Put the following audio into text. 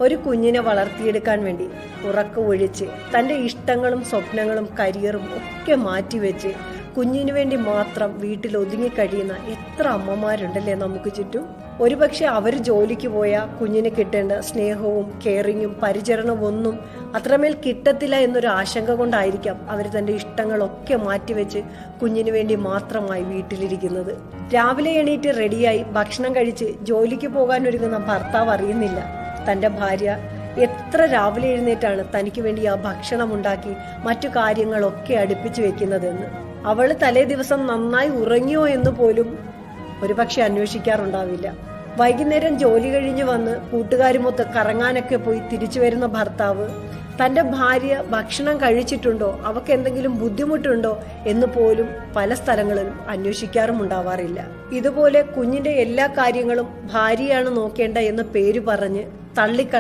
ഒരു കുഞ്ഞിനെ വളർത്തിയെടുക്കാൻ വേണ്ടി ഉറക്കം ഒഴിച്ച് തൻ്റെ ഇഷ്ടങ്ങളും സ്വപ്നങ്ങളും കരിയറും ഒക്കെ മാറ്റിവെച്ച് കുഞ്ഞിനു വേണ്ടി മാത്രം വീട്ടിൽ ഒതുങ്ങിക്കഴിയുന്ന എത്ര അമ്മമാരുണ്ടല്ലേ നമുക്ക് ചുറ്റും. ഒരുപക്ഷെ അവർ ജോലിക്ക് പോയാൽ കുഞ്ഞിന് കിട്ടേണ്ട സ്നേഹവും കെയറിങ്ങും പരിചരണവും ഒന്നും അത്രമേൽ കിട്ടത്തില്ല എന്നൊരു ആശങ്ക കൊണ്ടായിരിക്കാം അവർ തൻ്റെ ഇഷ്ടങ്ങളൊക്കെ മാറ്റിവെച്ച് കുഞ്ഞിനു വേണ്ടി മാത്രമായി വീട്ടിലിരിക്കുന്നത്. രാവിലെ എണീറ്റ് റെഡിയായി ഭക്ഷണം കഴിച്ച് ജോലിക്ക് പോകാൻ ഒരുങ്ങുന്ന ഭർത്താവ് അറിയുന്നില്ല തൻ്റെ ഭാര്യ എത്ര രാവിലെ എഴുന്നേറ്റാണ് തനിക്ക് വേണ്ടി ആ ഭക്ഷണം ഉണ്ടാക്കി മറ്റു കാര്യങ്ങളൊക്കെ അടുപ്പിച്ചു വെക്കുന്നതെന്ന്. അവള് തലേ ദിവസം നന്നായി ഉറങ്ങിയോ എന്ന് പോലും ഒരുപക്ഷെ അന്വേഷിക്കാറുണ്ടാവില്ല. വൈകുന്നേരം ജോലി കഴിഞ്ഞ് വന്ന് കൂട്ടുകാരുമൊത്ത് കറങ്ങാനൊക്കെ പോയി തിരിച്ചു വരുന്ന ഭർത്താവ് തന്റെ ഭാര്യ ഭക്ഷണം കഴിച്ചിട്ടുണ്ടോ, അവർക്ക് എന്തെങ്കിലും ബുദ്ധിമുട്ടുണ്ടോ എന്ന് പോലും പല സ്ഥലങ്ങളിലും അന്വേഷിക്കാറും ഉണ്ടാവാറില്ല. ഇതുപോലെ കുഞ്ഞിന്റെ എല്ലാ കാര്യങ്ങളും ഭാര്യയാണ് നോക്കേണ്ട എന്ന് പേര് പറഞ്ഞ് തള്ളിക്കള